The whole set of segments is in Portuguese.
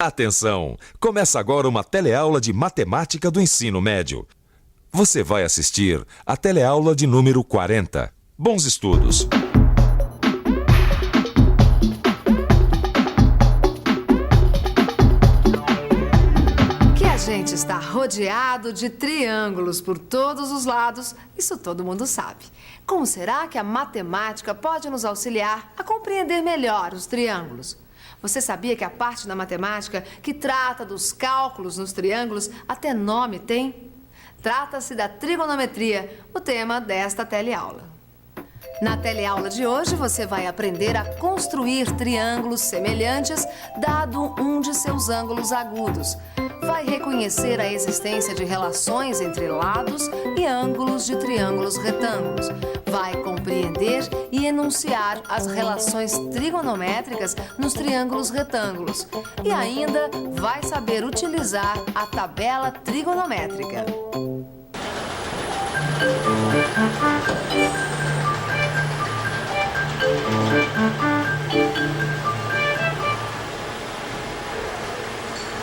Atenção! Começa agora uma teleaula de matemática do ensino médio. Você vai assistir a teleaula de número 40. Bons estudos! Que a gente está rodeado de triângulos por todos os lados, isso todo mundo sabe. Como será que a matemática pode nos auxiliar a compreender melhor os triângulos? Você sabia que a parte da matemática que trata dos cálculos nos triângulos até nome tem? Trata-se da trigonometria, o tema desta teleaula. Na teleaula de hoje, você vai aprender a construir triângulos semelhantes, dado um de seus ângulos agudos. Vai reconhecer a existência de relações entre lados e ângulos de triângulos retângulos. Vai compreender e enunciar as relações trigonométricas nos triângulos retângulos. E ainda vai saber utilizar a tabela trigonométrica.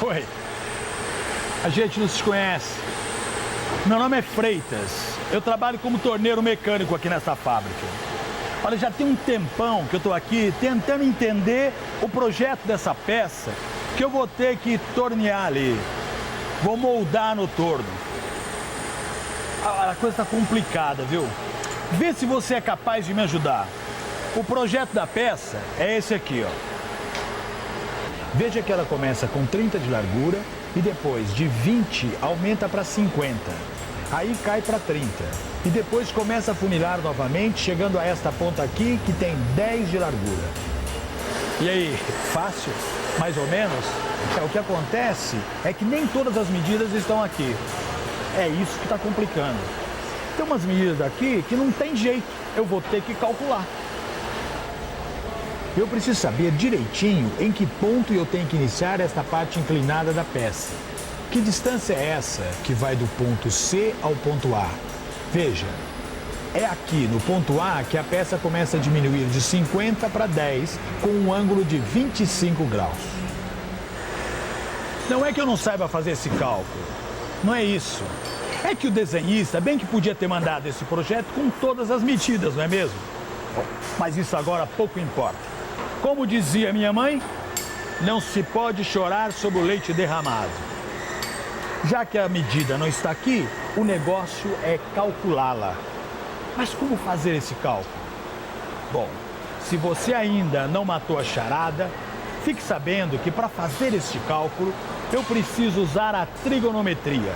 Oi, a gente não se conhece. Meu nome é Freitas, eu trabalho como torneiro mecânico aqui nessa fábrica. Olha, já tem um tempão que eu estou aqui tentando entender o projeto dessa peça que eu vou ter que tornear ali. Vou moldar no torno. A coisa está complicada, viu? Vê se você é capaz de me ajudar. O projeto da peça é esse aqui, ó. Veja que ela começa com 30 de largura e depois de 20 aumenta para 50. Aí cai para 30. E depois começa a funilar novamente, chegando a esta ponta aqui que tem 10 de largura. E aí, fácil? Mais ou menos? O que acontece é que nem todas as medidas estão aqui. É isso que está complicando. Tem umas medidas aqui que não tem jeito, eu vou ter que calcular. Eu preciso saber direitinho em que ponto eu tenho que iniciar esta parte inclinada da peça. Que distância é essa que vai do ponto C ao ponto A? Veja, é aqui no ponto A que a peça começa a diminuir de 50 para 10 com um ângulo de 25 graus. Não é que eu não saiba fazer esse cálculo, não é isso. É que o desenhista bem que podia ter mandado esse projeto com todas as medidas, não é mesmo? Mas isso agora pouco importa. Como dizia minha mãe, não se pode chorar sobre o leite derramado. Já que a medida não está aqui, o negócio é calculá-la. Mas como fazer esse cálculo? Bom, se você ainda não matou a charada, fique sabendo que para fazer este cálculo, eu preciso usar a trigonometria.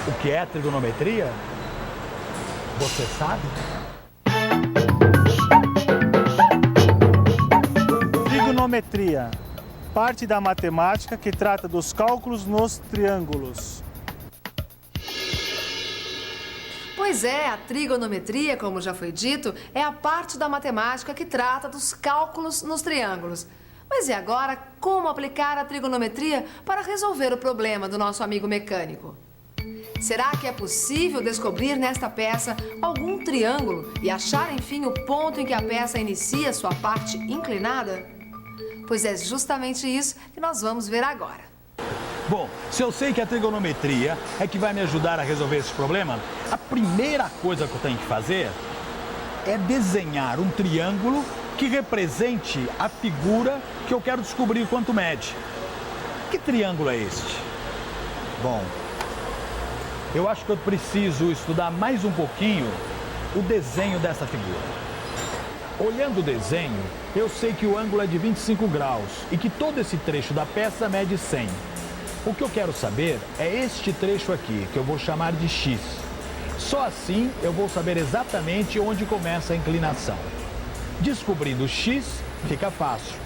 O que é trigonometria? Você sabe? Trigonometria, parte da matemática que trata dos cálculos nos triângulos. Pois é, a trigonometria, como já foi dito, é a parte da matemática que trata dos cálculos nos triângulos. Mas e agora, como aplicar a trigonometria para resolver o problema do nosso amigo mecânico? Será que é possível descobrir nesta peça algum triângulo e achar, enfim, o ponto em que a peça inicia sua parte inclinada? Pois é justamente isso que nós vamos ver agora. Bom, se eu sei que a trigonometria é que vai me ajudar a resolver esse problema, a primeira coisa que eu tenho que fazer é desenhar um triângulo que represente a figura que eu quero descobrir quanto mede. Que triângulo é este? Bom, eu acho que eu preciso estudar mais um pouquinho o desenho dessa figura. Olhando o desenho, eu sei que o ângulo é de 25 graus e que todo esse trecho da peça mede 100. O que eu quero saber é este trecho aqui, que eu vou chamar de X. Só assim eu vou saber exatamente onde começa a inclinação. Descobrindo X, fica fácil.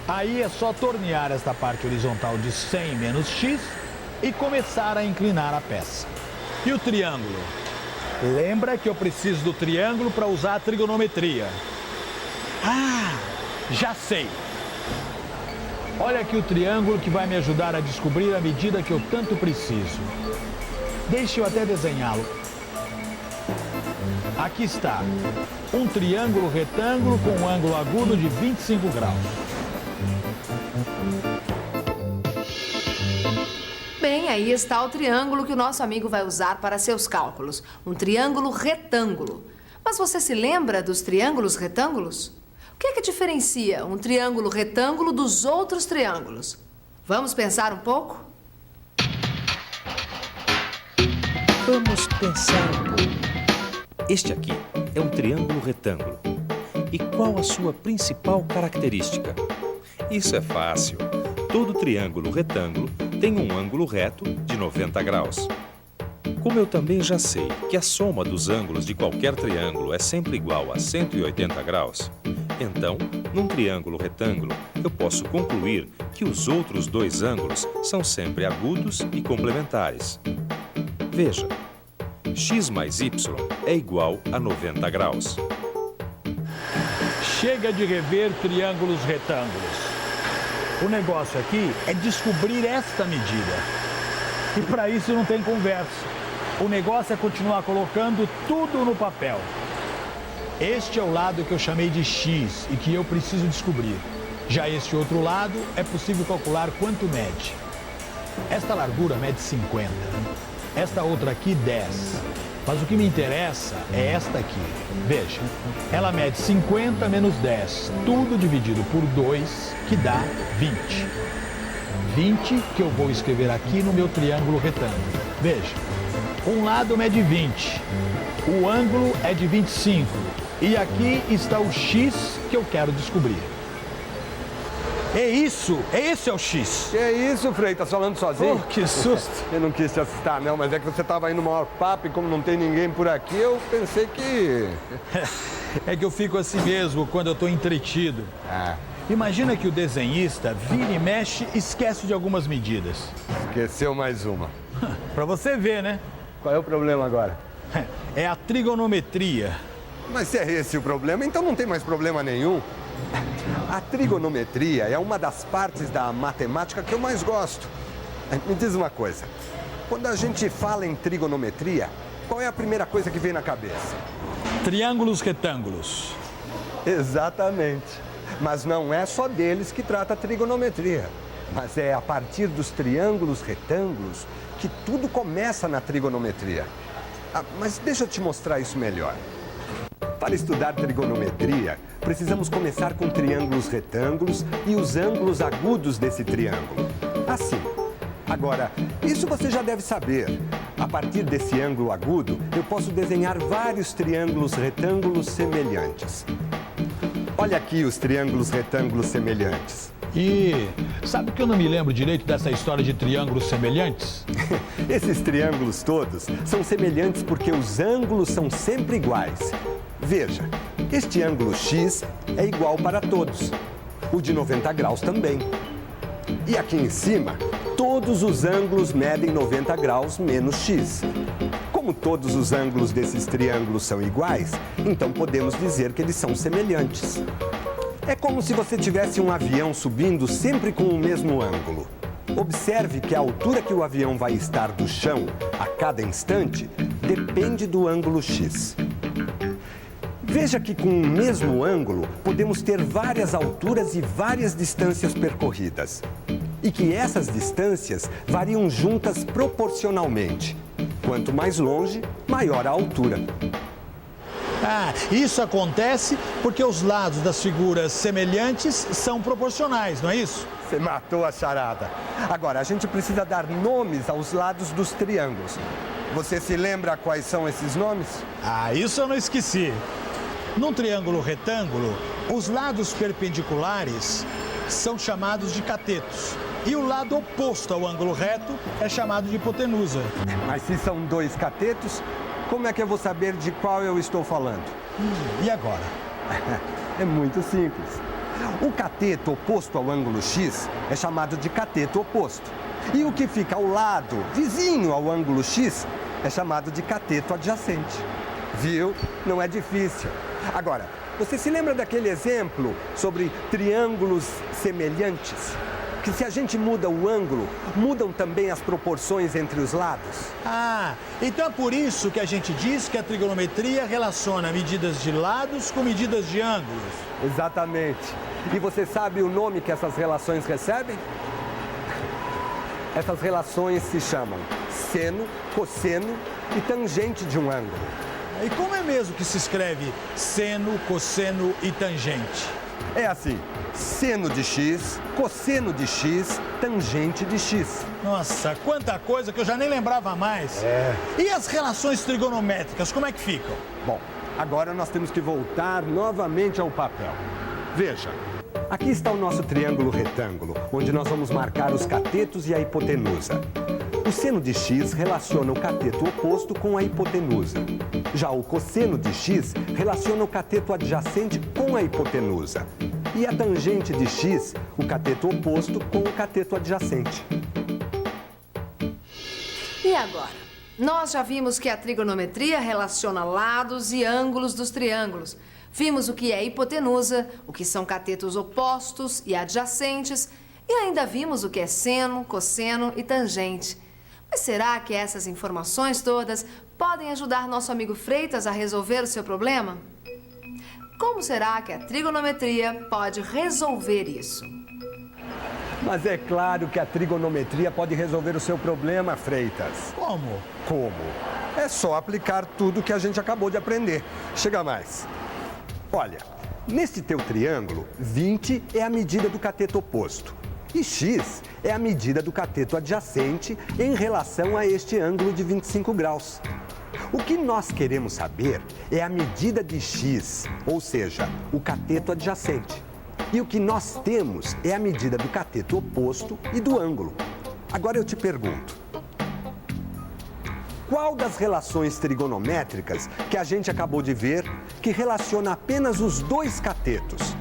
Aí é só tornear esta parte horizontal de 100 menos X e começar a inclinar a peça. E o triângulo? Lembra que eu preciso do triângulo para usar a trigonometria. Ah, já sei! Olha aqui o triângulo que vai me ajudar a descobrir a medida que eu tanto preciso. Deixe eu até desenhá-lo. Aqui está, um triângulo retângulo com um ângulo agudo de 25 graus. aí está o triângulo que o nosso amigo vai usar para seus cálculos. Um triângulo retângulo. Mas você se lembra dos triângulos retângulos? O que é que diferencia um triângulo retângulo dos outros triângulos? Vamos pensar um pouco? Vamos pensar um pouco. Este aqui é um triângulo retângulo. E qual a sua principal característica? Isso é fácil. Todo triângulo retângulo tem um ângulo reto de 90 graus. Como eu também já sei que a soma dos ângulos de qualquer triângulo é sempre igual a 180 graus, então, num triângulo retângulo, eu posso concluir que os outros dois ângulos são sempre agudos e complementares. Veja, x mais y é igual a 90 graus. Chega de rever triângulos retângulos. O negócio aqui é descobrir esta medida. E para isso não tem conversa. O negócio é continuar colocando tudo no papel. Este é o lado que eu chamei de x e que eu preciso descobrir. Já este outro lado é possível calcular quanto mede. Esta largura mede 50. Esta outra aqui, 10. Mas o que me interessa é esta aqui. Veja, ela mede 50 menos 10, tudo dividido por 2, que dá 20. 20 que eu vou escrever aqui no meu triângulo retângulo. Veja, um lado mede 20, o ângulo é de 25 e aqui está o x que eu quero descobrir. Esse é o x. Que isso, Frei? Tá falando sozinho? Oh, que susto. Eu não quis te assustar, não, mas é que você tava aí no maior papo e como não tem ninguém por aqui, eu pensei que... É que eu fico assim mesmo quando eu tô entretido. Ah, Imagina que o desenhista vira e mexe e esquece de algumas medidas. esqueceu mais uma. Pra você ver, né? Qual é o problema agora? É a trigonometria. Mas se é esse o problema, então não tem mais problema nenhum. A trigonometria é uma das partes da matemática que eu mais gosto. Me diz uma coisa, quando a gente fala em trigonometria, qual é a primeira coisa que vem na cabeça? Triângulos retângulos. Exatamente. Mas não é só deles que trata a trigonometria. Mas é a partir dos triângulos retângulos que tudo começa na trigonometria. Mas deixa eu te mostrar isso melhor. Para estudar trigonometria, precisamos começar com triângulos retângulos e os ângulos agudos desse triângulo. Assim. Agora, isso você já deve saber. A partir desse ângulo agudo, eu posso desenhar vários triângulos retângulos semelhantes. Olha aqui os triângulos retângulos semelhantes. E sabe que eu não me lembro direito dessa história de triângulos semelhantes? Esses triângulos todos são semelhantes porque os ângulos são sempre iguais. Veja, este ângulo X é igual para todos. O de 90 graus também. E aqui em cima, todos os ângulos medem 90 graus menos X. Como todos os ângulos desses triângulos são iguais, então podemos dizer que eles são semelhantes. É como se você tivesse um avião subindo sempre com o mesmo ângulo. Observe que a altura que o avião vai estar do chão a cada instante depende do ângulo X. Veja que com o mesmo ângulo podemos ter várias alturas e várias distâncias percorridas. E que essas distâncias variam juntas proporcionalmente. Quanto mais longe, maior a altura. Isso acontece porque os lados das figuras semelhantes são proporcionais, não é isso? Você matou a charada. Agora, a gente precisa dar nomes aos lados dos triângulos. Você se lembra quais são esses nomes? Isso eu não esqueci. Num triângulo retângulo, os lados perpendiculares são chamados de catetos. E o lado oposto ao ângulo reto é chamado de hipotenusa. Mas se são dois catetos, como é que eu vou saber de qual eu estou falando? E agora? É muito simples. O cateto oposto ao ângulo X é chamado de cateto oposto. E o que fica ao lado, vizinho ao ângulo X, é chamado de cateto adjacente. Viu? Não é difícil. Agora, você se lembra daquele exemplo sobre triângulos semelhantes? Que se a gente muda o ângulo, mudam também as proporções entre os lados? Então é por isso que a gente diz que a trigonometria relaciona medidas de lados com medidas de ângulos. Exatamente. E você sabe o nome que essas relações recebem? Essas relações se chamam seno, cosseno e tangente de um ângulo. E como é mesmo que se escreve seno, cosseno e tangente? É assim, seno de x, cosseno de x, tangente de x. Nossa, quanta coisa que eu já nem lembrava mais. E as relações trigonométricas, como é que ficam? Bom, agora nós temos que voltar novamente ao papel. Veja, aqui está o nosso triângulo retângulo, onde nós vamos marcar os catetos e a hipotenusa. O seno de x relaciona o cateto oposto com a hipotenusa. Já o cosseno de x relaciona o cateto adjacente com a hipotenusa. E a tangente de x, o cateto oposto com o cateto adjacente. E agora? Nós já vimos que a trigonometria relaciona lados e ângulos dos triângulos. Vimos o que é hipotenusa, o que são catetos opostos e adjacentes, e ainda vimos o que é seno, cosseno e tangente. Mas será que essas informações todas podem ajudar nosso amigo Freitas a resolver o seu problema? Como será que a trigonometria pode resolver isso? Mas é claro que a trigonometria pode resolver o seu problema, Freitas. Como? Como? É só aplicar tudo que a gente acabou de aprender. Chega mais. Olha, nesse teu triângulo, 20 é a medida do cateto oposto. E x é a medida do cateto adjacente em relação a este ângulo de 25 graus. O que nós queremos saber é a medida de x, ou seja, o cateto adjacente. E o que nós temos é a medida do cateto oposto e do ângulo. Agora eu te pergunto, qual das relações trigonométricas que a gente acabou de ver que relaciona apenas os dois catetos?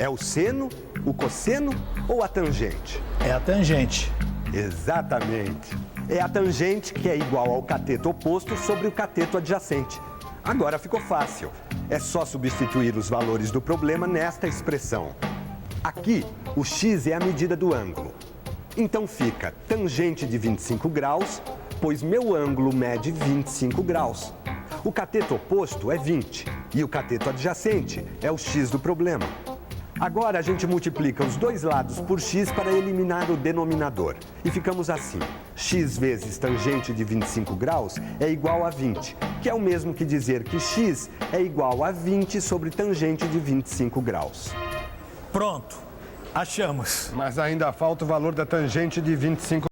É o seno, o cosseno ou a tangente? É a tangente. Exatamente. É a tangente que é igual ao cateto oposto sobre o cateto adjacente. Agora ficou fácil. É só substituir os valores do problema nesta expressão. Aqui, o x é a medida do ângulo. Então fica tangente de 25 graus, pois meu ângulo mede 25 graus. O cateto oposto é 20 e o cateto adjacente é o x do problema. Agora a gente multiplica os dois lados por x para eliminar o denominador. E ficamos assim. X vezes tangente de 25 graus é igual a 20, que é o mesmo que dizer que x é igual a 20 sobre tangente de 25 graus. Pronto, achamos. Mas ainda falta o valor da tangente de 25